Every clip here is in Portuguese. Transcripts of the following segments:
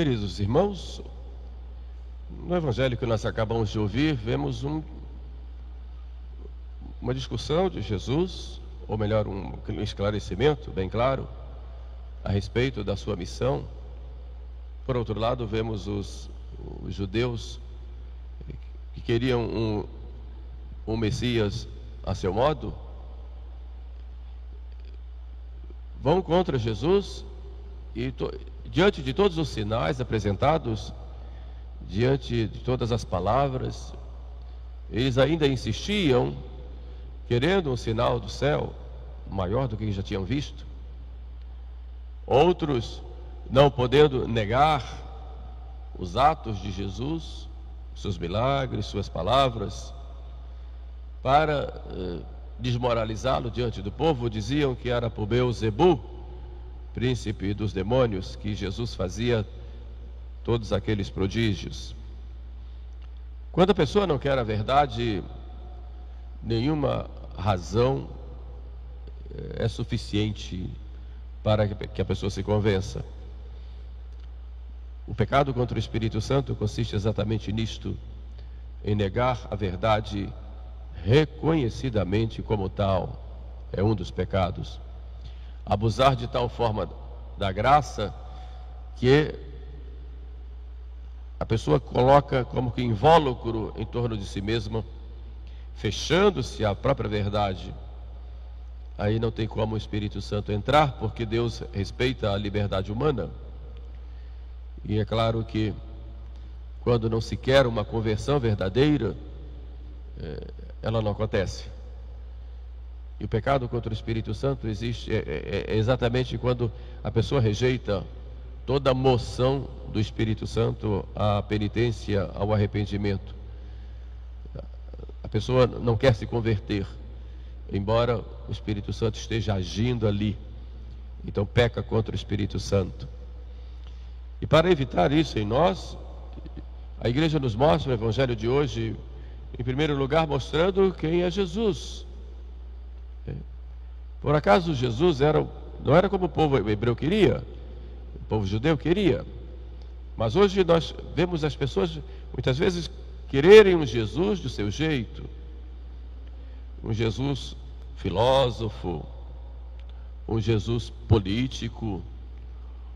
Queridos irmãos, no evangelho que nós acabamos de ouvir, vemos uma discussão de Jesus, ou melhor, um esclarecimento bem claro a respeito da sua missão. Por outro lado, vemos os judeus que queriam um Messias a seu modo, vão contra Jesus e diante de todos os sinais apresentados, diante de todas as palavras, eles ainda insistiam, querendo um sinal do céu maior do que já tinham visto. Outros, não podendo negar os atos de Jesus, seus milagres, suas palavras, para desmoralizá-lo diante do povo, diziam que era por Beelzebu, príncipe dos demônios, que Jesus fazia todos aqueles prodígios. Quando a pessoa não quer a verdade, nenhuma razão é suficiente para que a pessoa se convença. O pecado contra o Espírito Santo consiste exatamente nisto, em negar a verdade reconhecidamente como tal. É um dos pecados. Abusar de tal forma da graça que a pessoa coloca como que invólucro em torno de si mesma, fechando-se à própria verdade. Aí não tem como o Espírito Santo entrar, porque Deus respeita a liberdade humana. E é claro que quando não se quer uma conversão verdadeira, ela não acontece. E o pecado contra o Espírito Santo existe exatamente quando a pessoa rejeita toda a moção do Espírito Santo à penitência, ao arrependimento. A pessoa não quer se converter, embora o Espírito Santo esteja agindo ali. Então peca contra o Espírito Santo. E para evitar isso em nós, a igreja nos mostra o evangelho de hoje, em primeiro lugar, mostrando quem é Jesus. Por acaso Jesus não era como o povo hebreu queria, o povo judeu queria. Mas hoje nós vemos as pessoas muitas vezes quererem um Jesus do seu jeito, um Jesus filósofo, um Jesus político,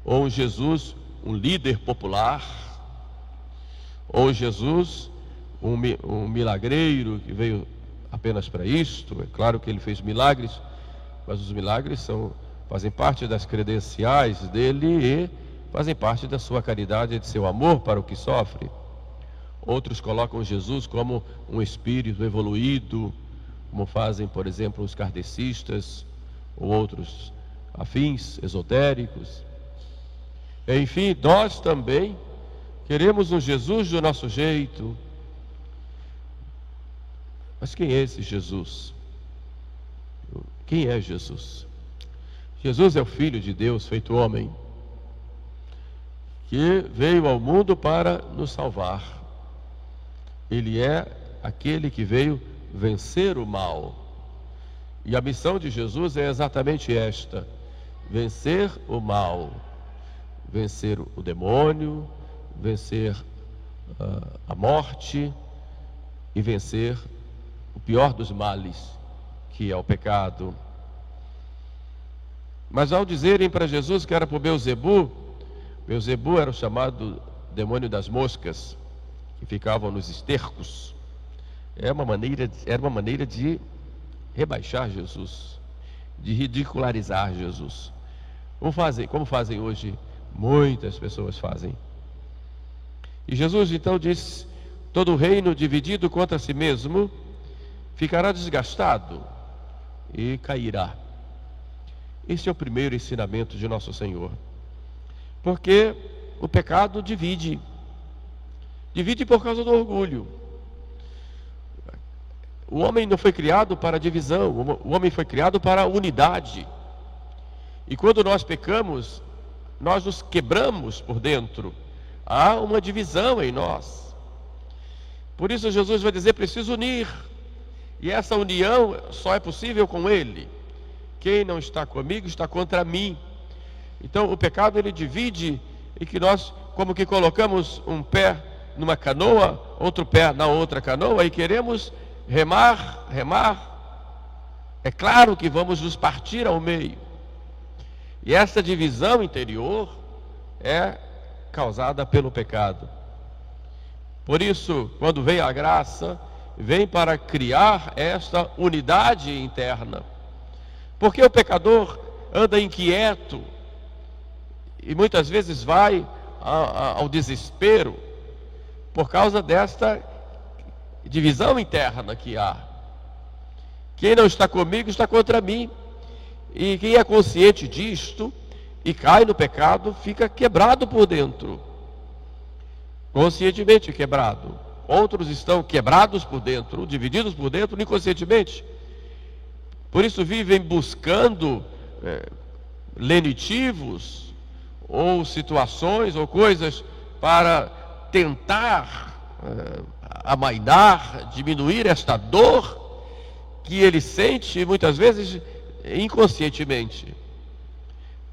ou um Jesus, um líder popular, ou Jesus, um milagreiro que veio apenas para isto. É claro que ele fez milagres, mas os milagres fazem parte das credenciais dele e fazem parte da sua caridade e de seu amor para o que sofre. Outros colocam Jesus como um espírito evoluído, como fazem, por exemplo, os kardecistas ou outros afins, esotéricos. Enfim, nós também queremos um Jesus do nosso jeito. Mas quem é esse Jesus? Quem é Jesus? Jesus é o Filho de Deus feito homem, que veio ao mundo para nos salvar. Ele é aquele que veio vencer o mal. E a missão de Jesus é exatamente esta: vencer o mal, vencer o demônio, vencer a morte e vencer o pior dos males, que é o pecado. Mas ao dizerem para Jesus que era por Beelzebu, Beelzebu era o chamado demônio das moscas, que ficavam nos estercos. Era uma maneira de rebaixar Jesus, de ridicularizar Jesus. Como fazem hoje, muitas pessoas fazem. E Jesus então diz: todo reino dividido contra si mesmo ficará desgastado e cairá. Esse é o primeiro ensinamento de nosso Senhor. Porque o pecado divide. Divide por causa do orgulho. O homem não foi criado para divisão, o homem foi criado para a unidade. E quando nós pecamos, nós nos quebramos por dentro. Há uma divisão em nós. Por isso Jesus vai dizer: preciso unir. E essa união só é possível com Ele. Quem não está comigo está contra mim. Então o pecado ele divide, e que nós como que colocamos um pé numa canoa, outro pé na outra canoa e queremos remar. É claro que vamos nos partir ao meio. E essa divisão interior é causada pelo pecado. Por isso, quando vem a graça, vem para criar esta unidade interna. Porque o pecador anda inquieto e muitas vezes vai ao desespero por causa desta divisão interna que há. Quem não está comigo está contra mim. E quem é consciente disto e cai no pecado fica quebrado por dentro. Conscientemente quebrado. Outros estão quebrados por dentro, divididos por dentro, inconscientemente. Por isso vivem buscando lenitivos, ou situações, ou coisas para tentar amainar, diminuir esta dor que ele sente muitas vezes inconscientemente.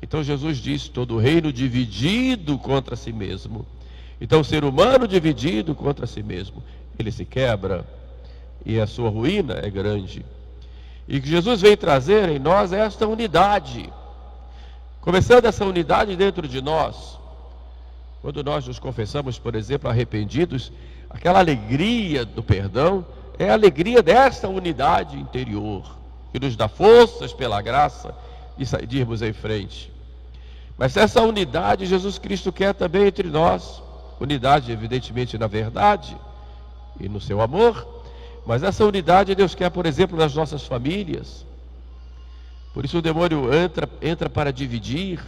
Então Jesus diz: todo reino dividido contra si mesmo. Então o ser humano dividido contra si mesmo, ele se quebra e a sua ruína é grande. E que Jesus vem trazer em nós esta unidade, começando essa unidade dentro de nós. Quando nós nos confessamos, por exemplo, arrependidos, aquela alegria do perdão é a alegria desta unidade interior, que nos dá forças pela graça de irmos em frente. Mas essa unidade Jesus Cristo quer também entre nós, unidade evidentemente na verdade e no seu amor, mas essa unidade Deus quer, por exemplo, nas nossas famílias. Por isso o demônio entra para dividir,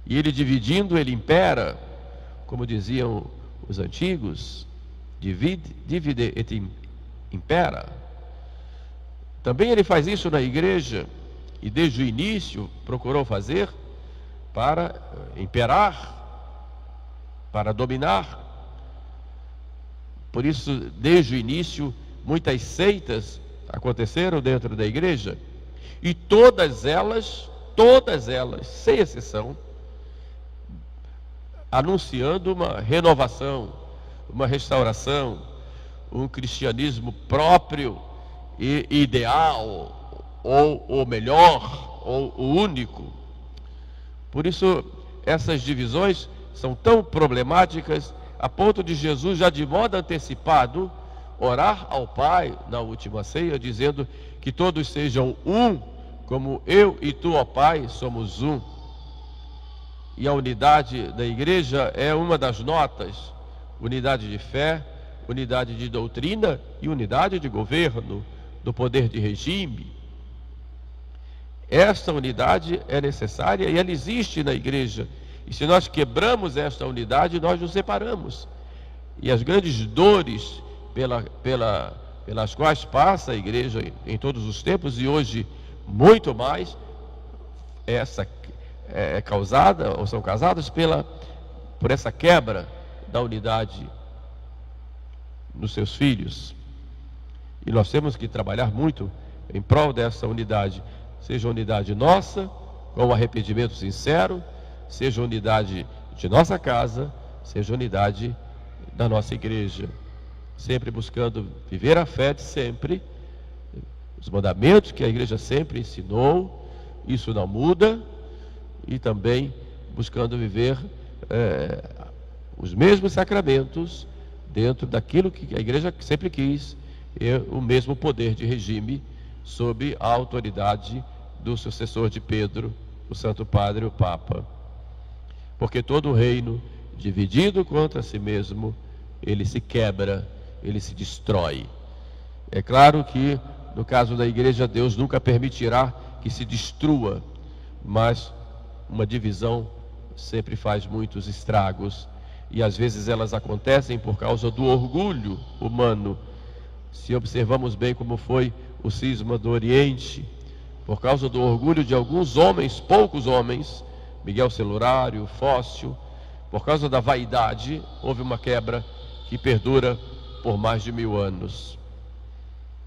e ele dividindo, ele impera, como diziam os antigos, divide et impera. Também ele faz isso na igreja, e desde o início procurou fazer para imperar, para dominar. Por isso, desde o início, muitas seitas aconteceram dentro da igreja, e todas elas, sem exceção, anunciando uma renovação, uma restauração, um cristianismo próprio e ideal, ou o melhor, ou o único. Por isso, essas divisões são tão problemáticas, a ponto de Jesus, já de modo antecipado, orar ao Pai na última ceia, dizendo que todos sejam um, como eu e tu, ó Pai, somos um. E a unidade da igreja é uma das notas: unidade de fé, unidade de doutrina e unidade de governo, do poder de regime. Esta unidade é necessária e ela existe na igreja. E se nós quebramos esta unidade, nós nos separamos. E as grandes dores pelas quais passa a igreja em todos os tempos, e hoje muito mais, essa é causada, ou são causadas por essa quebra da unidade nos seus filhos. E nós temos que trabalhar muito em prol dessa unidade, seja a unidade nossa, com o arrependimento sincero, seja a unidade de nossa casa, seja a unidade da nossa igreja, sempre buscando viver a fé de sempre, os mandamentos que a igreja sempre ensinou, isso não muda, e também buscando viver os mesmos sacramentos dentro daquilo que a igreja sempre quis, e o mesmo poder de regime sob a autoridade do sucessor de Pedro, o Santo Padre, o Papa. Porque todo reino dividido contra si mesmo, ele se quebra, ele se destrói. É claro que no caso da igreja, Deus nunca permitirá que se destrua, mas uma divisão sempre faz muitos estragos, e às vezes elas acontecem por causa do orgulho humano. Se observamos bem como foi o cisma do Oriente, por causa do orgulho de alguns homens, poucos homens, Miguel Celurário, Fócio, por causa da vaidade, houve uma quebra que perdura por mais de 1000 anos.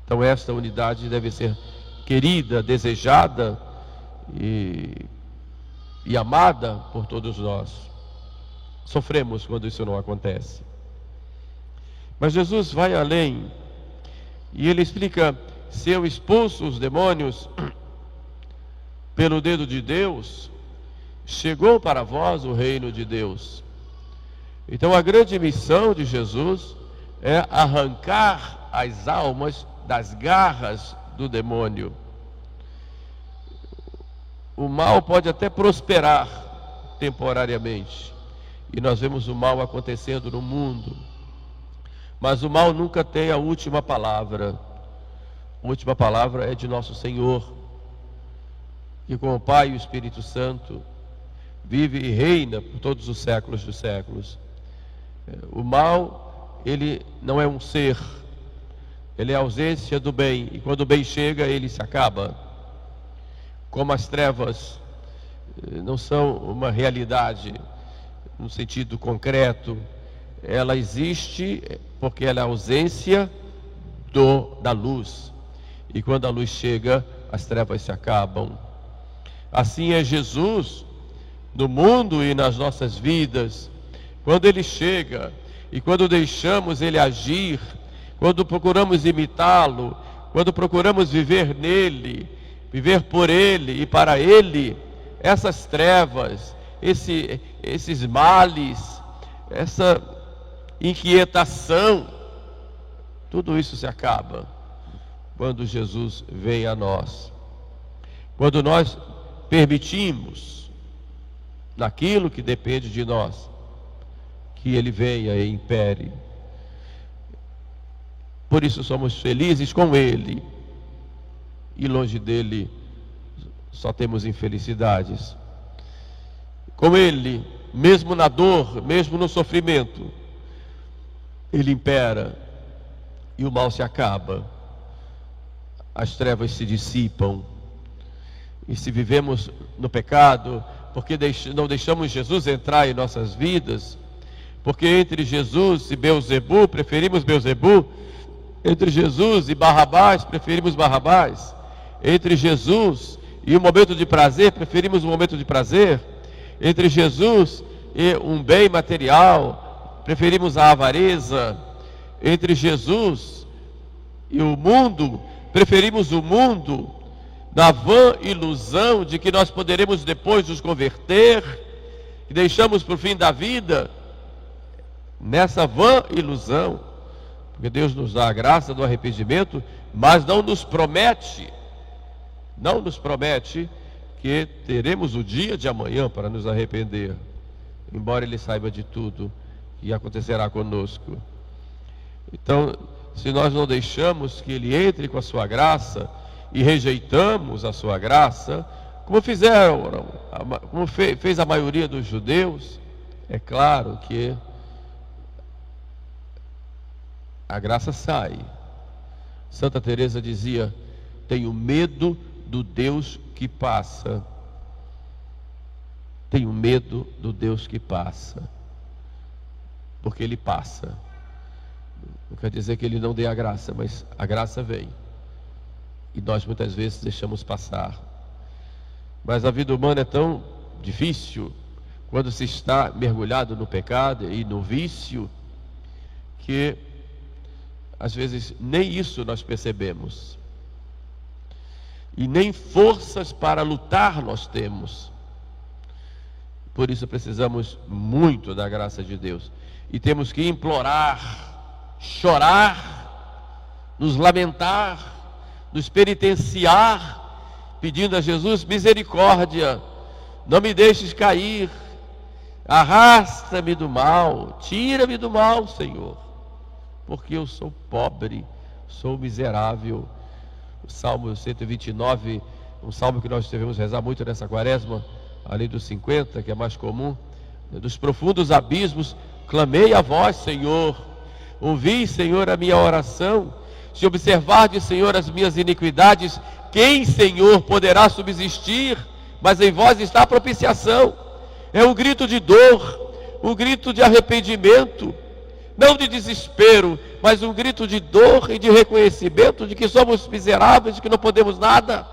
Então esta unidade deve ser querida, desejada e amada por todos nós. Sofremos quando isso não acontece. Mas Jesus vai além e ele explica: se eu expulso os demônios pelo dedo de Deus, chegou para vós o reino de Deus. Então a grande missão de Jesus é arrancar as almas das garras do demônio. O mal pode até prosperar temporariamente, e nós vemos o mal acontecendo no mundo, mas o mal nunca tem a última palavra. A última palavra é de nosso Senhor, que com o Pai e o Espírito Santo vive e reina por todos os séculos dos séculos. O mal, ele não é um ser, ele é a ausência do bem, e quando o bem chega, ele se acaba. Como as trevas não são uma realidade no sentido concreto, ela existe porque ela é a ausência da luz, e quando a luz chega, as trevas se acabam. Assim é Jesus no mundo e nas nossas vidas. Quando ele chega e quando deixamos ele agir, quando procuramos imitá-lo, quando procuramos viver nele, viver por ele e para ele, essas trevas, esses males, essa inquietação, tudo isso se acaba quando Jesus vem a nós. Quando nós permitimos, naquilo que depende de nós, que ele venha e impere. Por isso somos felizes com ele, e longe dele só temos infelicidades. Com ele, mesmo na dor, mesmo no sofrimento, ele impera e o mal se acaba, as trevas se dissipam. E se vivemos no pecado, porque não deixamos Jesus entrar em nossas vidas, porque entre Jesus e Beelzebu, preferimos Beelzebu, entre Jesus e Barrabás, preferimos Barrabás, entre Jesus e um momento de prazer, preferimos um momento de prazer, entre Jesus e um bem material, preferimos a avareza, entre Jesus e o mundo, preferimos o mundo, na vã ilusão de que nós poderemos depois nos converter, e deixamos para o fim da vida, nessa vã ilusão, porque Deus nos dá a graça do arrependimento, mas não nos promete que teremos o dia de amanhã para nos arrepender, embora Ele saiba de tudo que acontecerá conosco. Então, se nós não deixamos que Ele entre com a sua graça e rejeitamos a sua graça, como fez a maioria dos judeus, é claro que a graça sai. Santa Teresa dizia: tenho medo do Deus que passa. Tenho medo do Deus que passa, porque Ele passa. Não quer dizer que Ele não dê a graça, mas a graça vem, e nós muitas vezes deixamos passar. Mas a vida humana é tão difícil, quando se está mergulhado no pecado e no vício, que às vezes nem isso nós percebemos, e nem forças para lutar nós temos. Por isso precisamos muito da graça de Deus, e temos que implorar, chorar, nos lamentar, nos penitenciar, pedindo a Jesus misericórdia. Não me deixes cair, arrasta-me do mal, tira-me do mal, Senhor, porque eu sou pobre, sou miserável. O Salmo 129, um salmo que nós devemos rezar muito nessa quaresma, além dos 50, que é mais comum: dos profundos abismos clamei a vós, Senhor. Ouvi, Senhor, a minha oração. Se observardes, Senhor, as minhas iniquidades, quem, Senhor, poderá subsistir? Mas em vós está a propiciação. É um grito de dor, um grito de arrependimento, não de desespero, mas um grito de dor e de reconhecimento de que somos miseráveis, de que não podemos nada.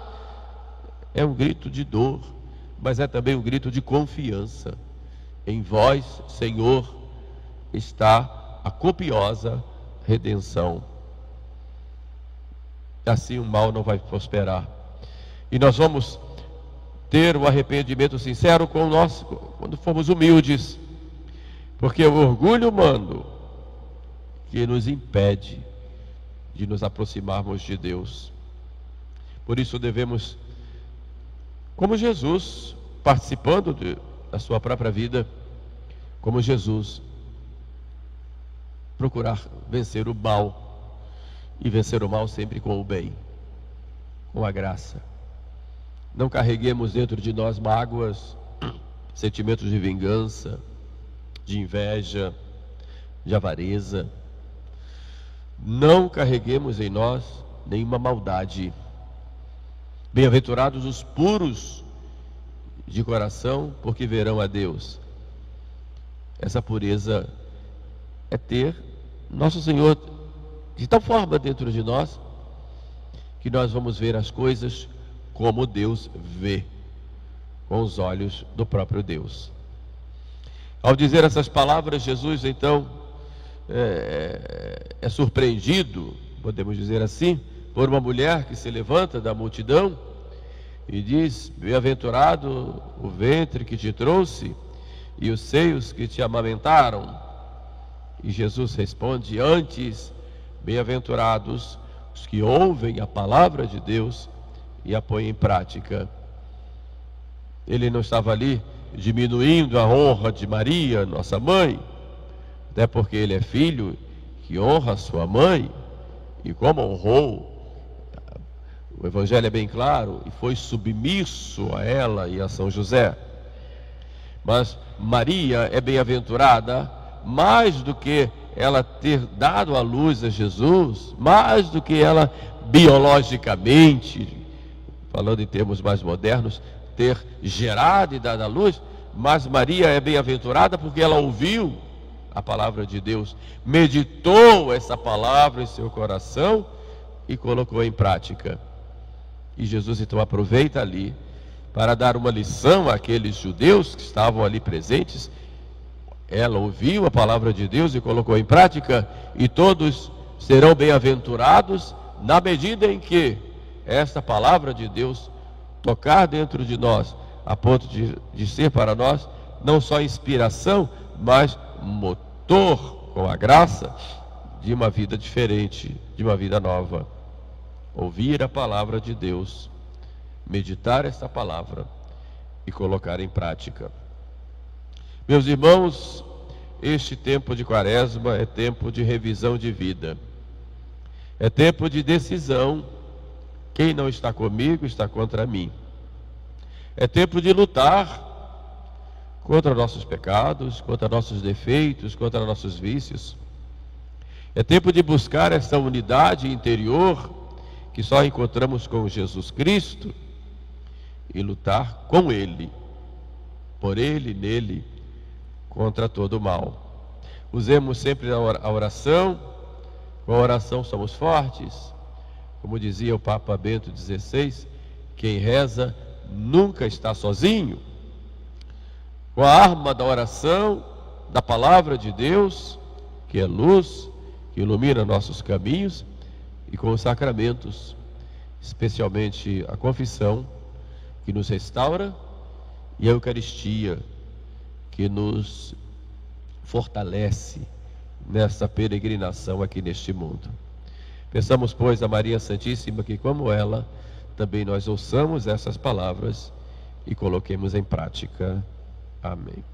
É um grito de dor, mas é também um grito de confiança, Em vós, Senhor, está a copiosa redenção. Assim o mal não vai prosperar. E nós vamos ter o arrependimento sincero com nós, quando formos humildes. Porque é o orgulho humano que nos impede de nos aproximarmos de Deus. Por isso devemos, como Jesus, participando da sua própria vida, como Jesus, procurar vencer o mal, e vencer o mal sempre com o bem, com a graça. Não carreguemos dentro de nós mágoas, sentimentos de vingança, de inveja, de avareza. Não carreguemos em nós nenhuma maldade. Bem-aventurados os puros de coração, porque verão a Deus. Essa pureza é ter nosso Senhor de tal forma dentro de nós, que nós vamos ver as coisas como Deus vê, com os olhos do próprio Deus. Ao dizer essas palavras, Jesus então é surpreendido, podemos dizer assim, por uma mulher que se levanta da multidão e diz: bem-aventurado o ventre que te trouxe e os seios que te amamentaram. E Jesus responde: antes, bem-aventurados os que ouvem a palavra de Deus e a põem em prática. Ele não estava ali diminuindo a honra de Maria, nossa mãe, até porque ele é filho que honra a sua mãe, e como honrou, o Evangelho é bem claro, e foi submisso a ela e a São José. Mas Maria é bem-aventurada mais do que ela ter dado à luz a Jesus, mais do que ela biologicamente, falando em termos mais modernos, ter gerado e dado à luz, mas Maria é bem-aventurada porque ela ouviu a palavra de Deus, meditou essa palavra em seu coração e colocou em prática. E Jesus então aproveita ali para dar uma lição àqueles judeus que estavam ali presentes. Ela ouviu a palavra de Deus e colocou em prática, e todos serão bem-aventurados na medida em que esta palavra de Deus tocar dentro de nós, a ponto de ser para nós não só inspiração, mas motor, com a graça, de uma vida diferente, de uma vida nova. Ouvir a palavra de Deus, meditar essa palavra e colocar em prática. Meus irmãos, este tempo de Quaresma é tempo de revisão de vida. É tempo de decisão. Quem não está comigo está contra mim. É tempo de lutar contra nossos pecados, contra nossos defeitos, contra nossos vícios. É tempo de buscar essa unidade interior que só encontramos com Jesus Cristo e lutar com Ele, por Ele, nele, contra todo o mal. Usemos sempre a oração. Com a oração somos fortes. Como dizia o Papa Bento XVI, quem reza nunca está sozinho. Com a arma da oração, da palavra de Deus, que é luz, que ilumina nossos caminhos, e com os sacramentos, especialmente a confissão, que nos restaura, e a Eucaristia, que nos fortalece nessa peregrinação aqui neste mundo. Peçamos, pois, a Maria Santíssima que, como ela, também nós ouçamos essas palavras e coloquemos em prática. Amém.